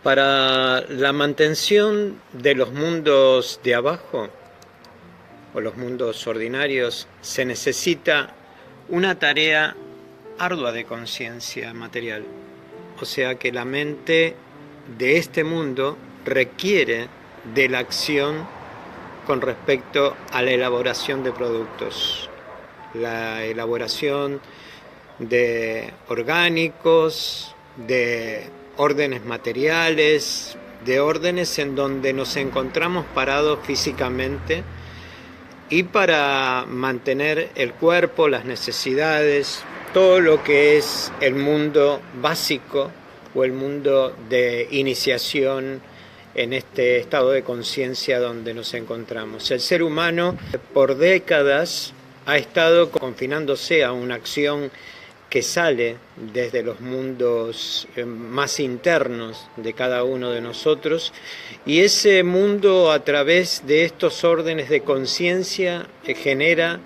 Para la mantención de los mundos de abajo o los mundos ordinarios se necesita una tarea ardua de conciencia material. O sea que la mente de este mundo requiere de la acción con respecto a la elaboración de productos, la elaboración de orgánicos, de órdenes materiales, de órdenes en donde nos encontramos parados físicamente, y para mantener el cuerpo, las necesidades, todo lo que es el mundo básico o el mundo de iniciación en este estado de conciencia donde nos encontramos. El ser humano por décadas ha estado confinándose a una acción que sale desde los mundos más internos de cada uno de nosotros, y ese mundo, a través de estos órdenes de conciencia, genera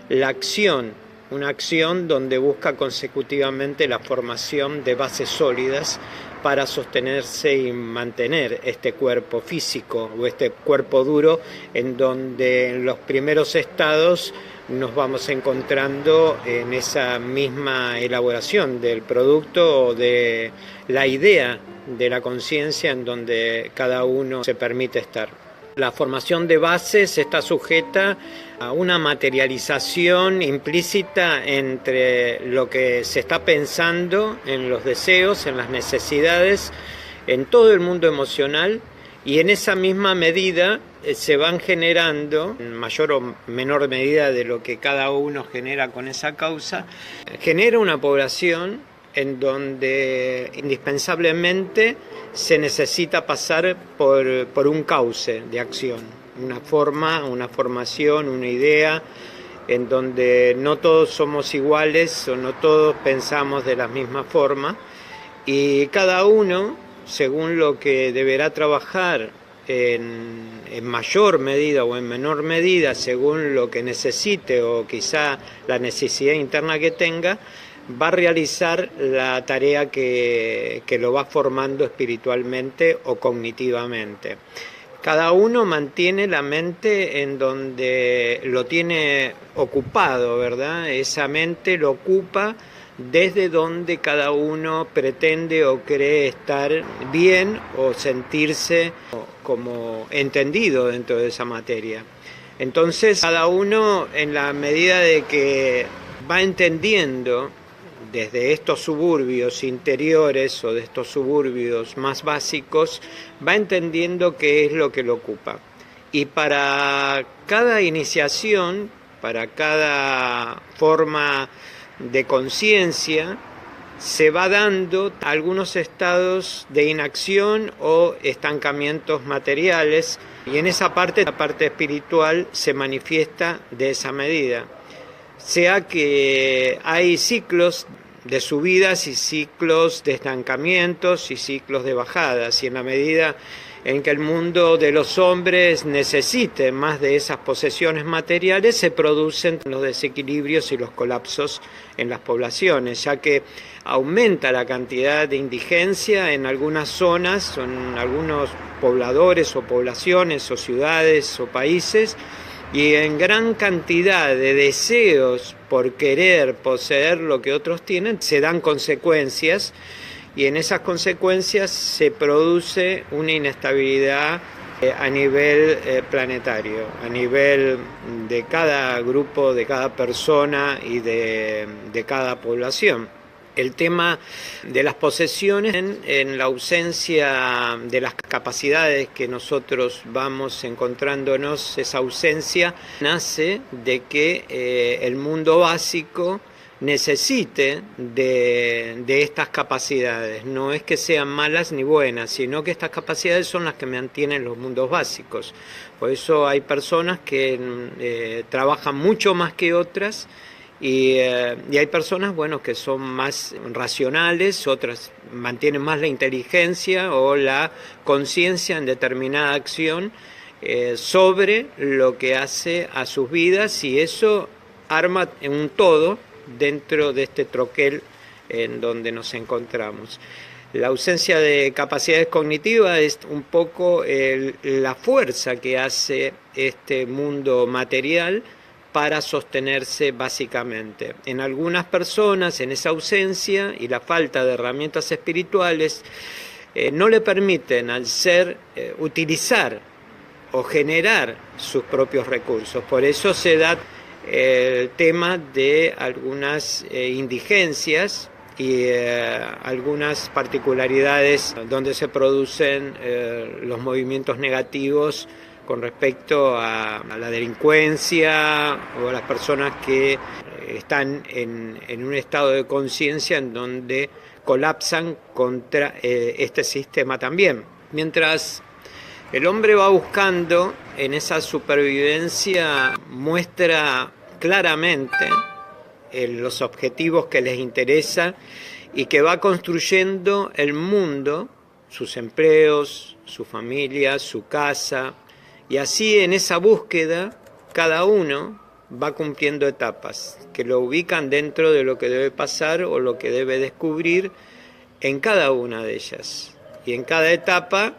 la acción, una acción donde busca consecutivamente la formación de bases sólidas para sostenerse y mantener este cuerpo físico o este cuerpo duro, en donde en los primeros estados nos vamos encontrando en esa misma elaboración del producto o de la idea de la conciencia en donde cada uno se permite estar. La formación de bases está sujeta a una materialización implícita entre lo que se está pensando en los deseos, en las necesidades, en todo el mundo emocional, y en esa misma medida se van generando, en mayor o menor medida de lo que cada uno genera con esa causa, genera una población en donde indispensablemente se necesita pasar por un cauce de acción, una forma, una formación, una idea, en donde no todos somos iguales o no todos pensamos de la misma forma, y cada uno, según lo que deberá trabajar en mayor medida o en menor medida, según lo que necesite o quizá la necesidad interna que tenga, va a realizar la tarea que lo va formando espiritualmente o cognitivamente. Cada uno mantiene la mente en donde lo tiene ocupado, ¿verdad? Esa mente lo ocupa desde donde cada uno pretende o cree estar bien o sentirse como entendido dentro de esa materia. Entonces, cada uno, en la medida de que va entendiendo desde estos suburbios interiores o de estos suburbios más básicos, va entendiendo qué es lo que lo ocupa. Y para cada iniciación, para cada forma de conciencia, se va dando algunos estados de inacción o estancamientos materiales, y en esa parte, la parte espiritual, se manifiesta de esa medida. Sea que hay ciclos de subidas y ciclos de estancamientos y ciclos de bajadas, y en la medida en que el mundo de los hombres necesite más de esas posesiones materiales, se producen los desequilibrios y los colapsos en las poblaciones, ya que aumenta la cantidad de indigencia en algunas zonas, o en algunos pobladores o poblaciones o ciudades o países, y en gran cantidad de deseos por querer poseer lo que otros tienen, se dan consecuencias, y en esas consecuencias se produce una inestabilidad a nivel planetario, a nivel de cada grupo, de cada persona y de cada población. El tema de las posesiones, en la ausencia de las capacidades que nosotros vamos encontrándonos, esa ausencia nace de que el mundo básico necesite de estas capacidades. No es que sean malas ni buenas, sino que estas capacidades son las que mantienen los mundos básicos. Por eso hay personas que trabajan mucho más que otras, y hay personas, bueno, que son más racionales, otras mantienen más la inteligencia o la conciencia en determinada acción sobre lo que hace a sus vidas, y eso arma un todo dentro de este troquel en donde nos encontramos. La ausencia de capacidades cognitivas es un poco la fuerza que hace este mundo material para sostenerse básicamente. En algunas personas, en esa ausencia y la falta de herramientas espirituales, no le permiten al ser utilizar o generar sus propios recursos. Por eso se da el tema de algunas indigencias y algunas particularidades donde se producen los movimientos negativos con respecto a la delincuencia o a las personas que están en un estado de conciencia en donde colapsan contra este sistema también. Mientras el hombre va buscando en esa supervivencia, muestra claramente los objetivos que les interesa y que va construyendo el mundo, sus empleos, su familia, su casa, y así en esa búsqueda cada uno va cumpliendo etapas que lo ubican dentro de lo que debe pasar o lo que debe descubrir en cada una de ellas. Y en cada etapa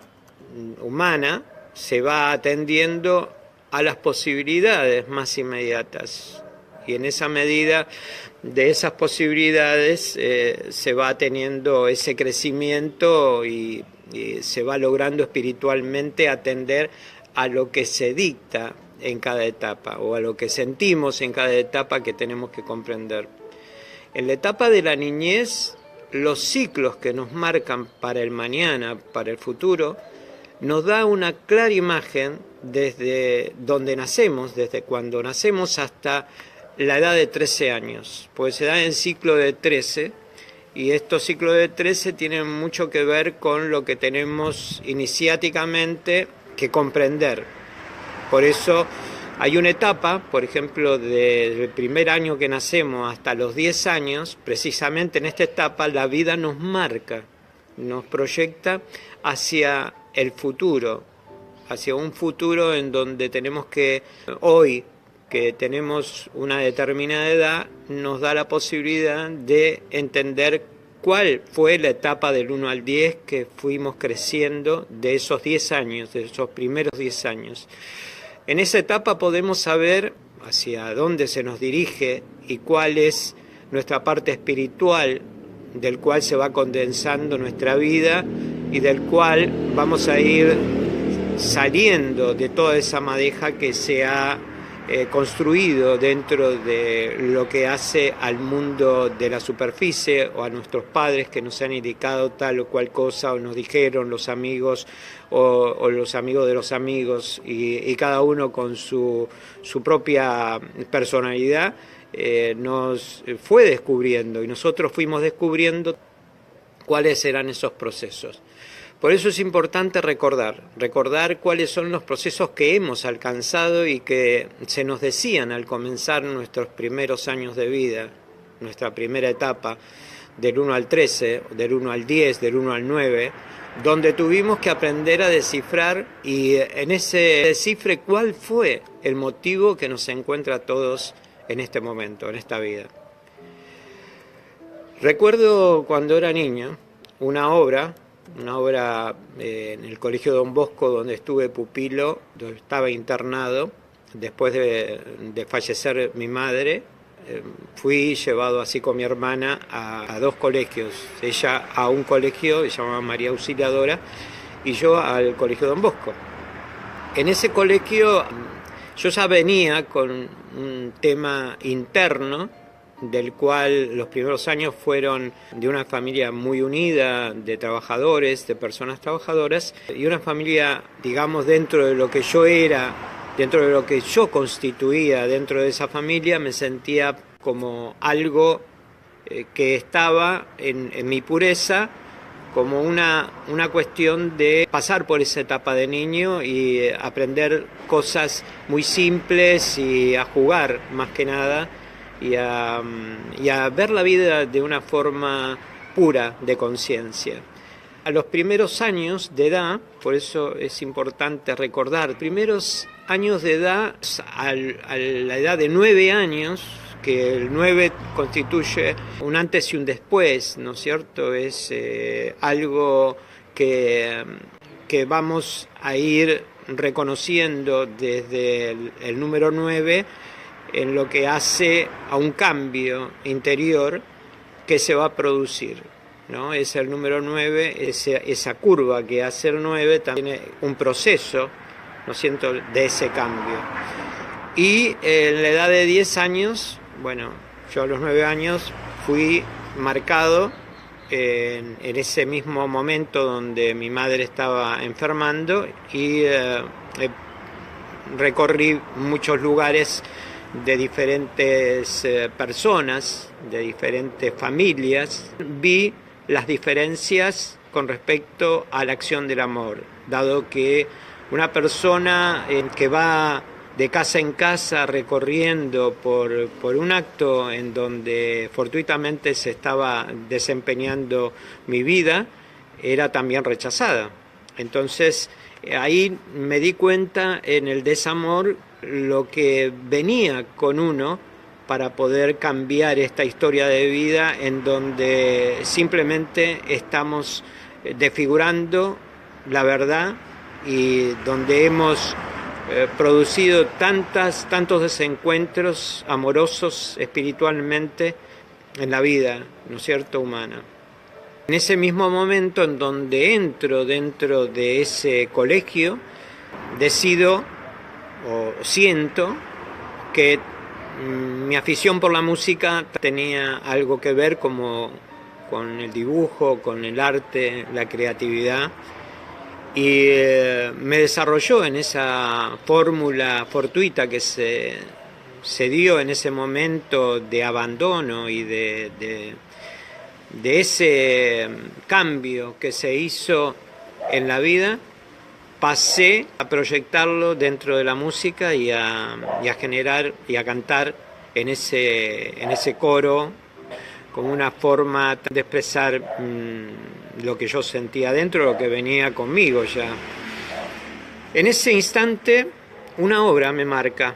humana se va atendiendo a las posibilidades más inmediatas. Y en esa medida de esas posibilidades se va teniendo ese crecimiento y se va logrando espiritualmente atender a lo que se dicta en cada etapa o a lo que sentimos en cada etapa que tenemos que comprender. En la etapa de la niñez, los ciclos que nos marcan para el mañana, para el futuro, nos da una clara imagen desde donde nacemos, desde cuando nacemos hasta la edad de 13 años, pues se da en ciclo de 13, y estos ciclos de 13 tienen mucho que ver con lo que tenemos iniciáticamente que comprender. Por eso hay una etapa, por ejemplo, desde el primer año que nacemos hasta los 10 años, precisamente en esta etapa la vida nos marca, nos proyecta hacia el futuro, hacia un futuro en donde tenemos que, hoy que tenemos una determinada edad, nos da la posibilidad de entender cuál fue la etapa del 1 al 10 que fuimos creciendo de esos 10 años, de esos primeros 10 años. En esa etapa podemos saber hacia dónde se nos dirige y cuál es nuestra parte espiritual, del cual se va condensando nuestra vida y del cual vamos a ir saliendo de toda esa madeja que se ha construido dentro de lo que hace al mundo de la superficie o a nuestros padres que nos han indicado tal o cual cosa o nos dijeron los amigos o los amigos de los amigos y cada uno con su propia personalidad nos fue descubriendo y nosotros fuimos descubriendo cuáles eran esos procesos. Por eso es importante recordar cuáles son los procesos que hemos alcanzado y que se nos decían al comenzar nuestros primeros años de vida, nuestra primera etapa, del 1 al 13, del 1 al 10, del 1 al 9, donde tuvimos que aprender a descifrar y en ese descifre cuál fue el motivo que nos encuentra a todos en este momento, en esta vida. Recuerdo cuando era niño una obra en el Colegio Don Bosco, donde estuve pupilo, donde estaba internado, después de fallecer mi madre. Fui llevado así con mi hermana a dos colegios, ella a un colegio que se llamaba María Auxiliadora y yo al Colegio Don Bosco. En ese colegio yo ya venía con un tema interno, del cual los primeros años fueron de una familia muy unida, de trabajadores, de personas trabajadoras, y una familia, digamos, dentro de lo que yo era, dentro de lo que yo constituía dentro de esa familia, me sentía como algo que estaba en mi pureza, como una cuestión de pasar por esa etapa de niño y aprender cosas muy simples y a jugar más que nada, y a ver la vida de una forma pura de conciencia. A los primeros años de edad, por eso es importante recordar, primeros años de edad, a la edad de 9 años, que el 9 constituye un antes y un después, ¿no es cierto? Es algo que vamos a ir reconociendo desde el número 9 en lo que hace a un cambio interior que se va a producir, ¿no? Es el número 9, esa curva que hace el 9 también es un proceso, ¿no es cierto?, de ese cambio. Y en la edad de 10 años, bueno, yo a los 9 años fui marcado en ese mismo momento donde mi madre estaba enfermando y recorrí muchos lugares de diferentes personas, de diferentes familias. Vi las diferencias con respecto a la acción del amor, dado que una persona que va de casa en casa recorriendo por un acto en donde fortuitamente se estaba desempeñando mi vida, era también rechazada. Entonces ahí me di cuenta en el desamor lo que venía con uno para poder cambiar esta historia de vida en donde simplemente estamos desfigurando la verdad y donde hemos producido tantos desencuentros amorosos espiritualmente en la vida, ¿no es cierto?, humana. En ese mismo momento en donde entro dentro de ese colegio, decido o siento que mi afición por la música tenía algo que ver como con el dibujo, con el arte, la creatividad, y me desarrolló en esa fórmula fortuita que se dio en ese momento de abandono y de ese cambio que se hizo en la vida. Pasé a proyectarlo dentro de la música y a generar y a cantar en ese coro como una forma de expresar lo que yo sentía dentro, lo que venía conmigo ya. En ese instante una obra me marca,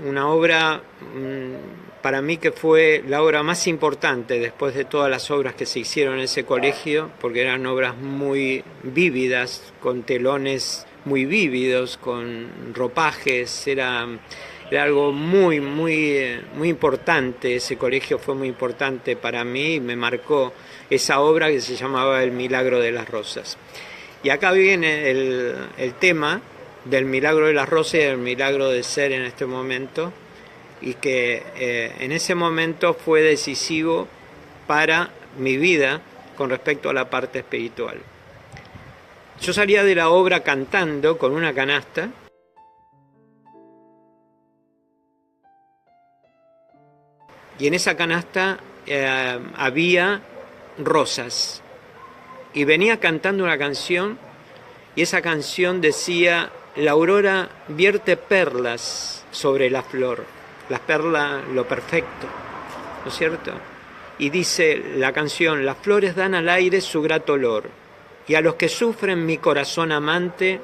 una obra para mí que fue la obra más importante después de todas las obras que se hicieron en ese colegio, porque eran obras muy vívidas, con telones muy vívidos, con ropajes, era algo muy importante. Ese colegio fue muy importante para mí y me marcó esa obra que se llamaba El Milagro de las Rosas. Y acá viene el tema del milagro de las rosas y del milagro de ser en este momento, y que en ese momento fue decisivo para mi vida con respecto a la parte espiritual. Yo salía de la obra cantando con una canasta, y en esa canasta había rosas, y venía cantando una canción, y esa canción decía: la aurora vierte perlas sobre la flor, las perlas, lo perfecto, ¿no es cierto? Y dice la canción: las flores dan al aire su grato olor, y a los que sufren mi corazón amante,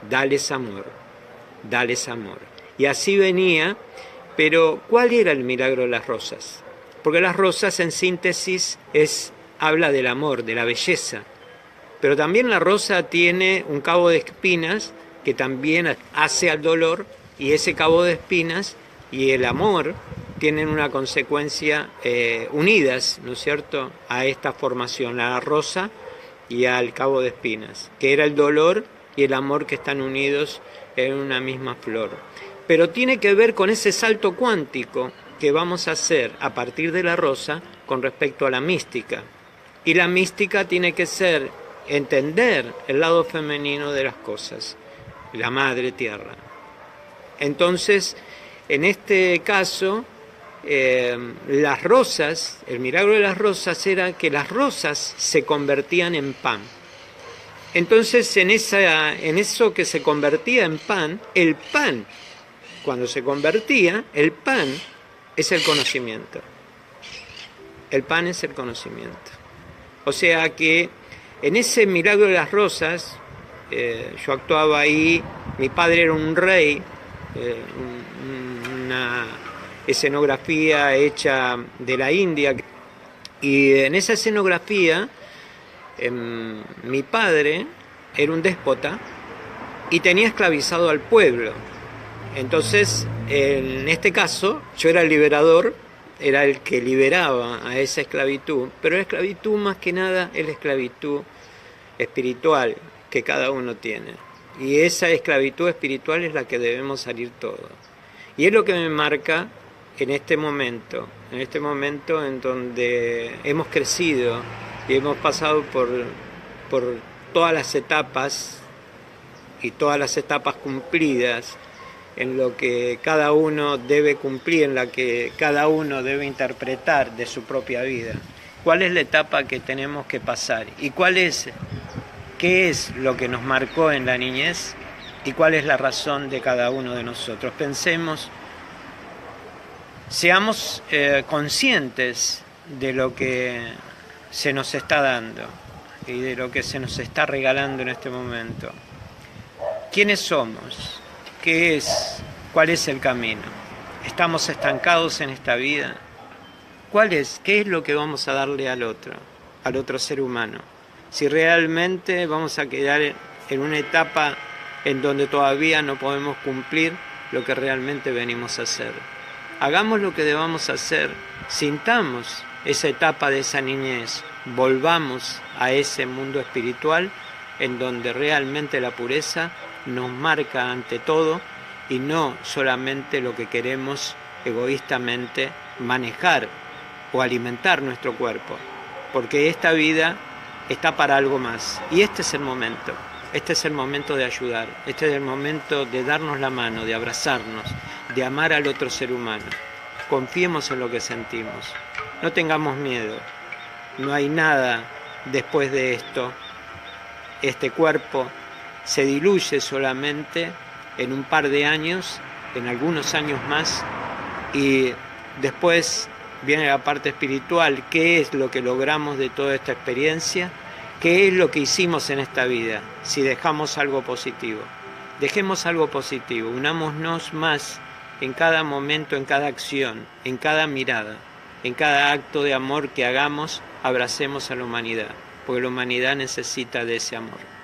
dales amor, dales amor. Y así venía, pero ¿cuál era el milagro de las rosas? Porque las rosas, en síntesis, habla del amor, de la belleza, pero también la rosa tiene un cabo de espinas que también hace al dolor, y ese cabo de espinas y el amor tienen una consecuencia unidas, ¿no es cierto?, a esta formación, a la rosa y al cabo de espinas, que era el dolor y el amor que están unidos en una misma flor. Pero tiene que ver con ese salto cuántico que vamos a hacer a partir de la rosa con respecto a la mística. Y la mística tiene que ser entender el lado femenino de las cosas, la madre tierra. Entonces, en este caso, las rosas, el milagro de las rosas era que las rosas se convertían en pan. Entonces, en eso que se convertía en pan, el pan, cuando se convertía, el pan es el conocimiento. El pan es el conocimiento. O sea que en ese milagro de las rosas, yo actuaba ahí, mi padre era un rey, escenografía hecha de la India. Y en esa escenografía, mi padre era un déspota y tenía esclavizado al pueblo. Entonces, en este caso, yo era el liberador, era el que liberaba a esa esclavitud, pero la esclavitud más que nada es la esclavitud espiritual que cada uno tiene. Y esa esclavitud espiritual es la que debemos salir todos. Y es lo que me marca en este momento en donde hemos crecido y hemos pasado por todas las etapas y todas las etapas cumplidas, en lo que cada uno debe cumplir, en la que cada uno debe interpretar de su propia vida. ¿Cuál es la etapa que tenemos que pasar? ¿Y qué es lo que nos marcó en la niñez? ¿Y cuál es la razón de cada uno de nosotros? Pensemos, seamos conscientes de lo que se nos está dando y de lo que se nos está regalando en este momento. ¿Quiénes somos? ¿Cuál es el camino? ¿Estamos estancados en esta vida? ¿Qué es lo que vamos a darle al otro ser humano? Si realmente vamos a quedar en una etapa en donde todavía no podemos cumplir lo que realmente venimos a hacer. Hagamos lo que debamos hacer, sintamos esa etapa de esa niñez, volvamos a ese mundo espiritual en donde realmente la pureza nos marca ante todo y no solamente lo que queremos egoístamente manejar o alimentar nuestro cuerpo, porque esta vida está para algo más y este es el momento de ayudar, este es el momento de darnos la mano, de abrazarnos, de amar al otro ser humano. Confiemos en lo que sentimos, no tengamos miedo, no hay nada después de esto. Este cuerpo se diluye solamente en un par de años, en algunos años más, y después viene la parte espiritual. ¿Qué es lo que logramos de toda esta experiencia? ¿Qué es lo que hicimos en esta vida? Si dejamos algo positivo. Dejemos algo positivo, unámonos más en cada momento, en cada acción, en cada mirada, en cada acto de amor que hagamos, abracemos a la humanidad, porque la humanidad necesita de ese amor.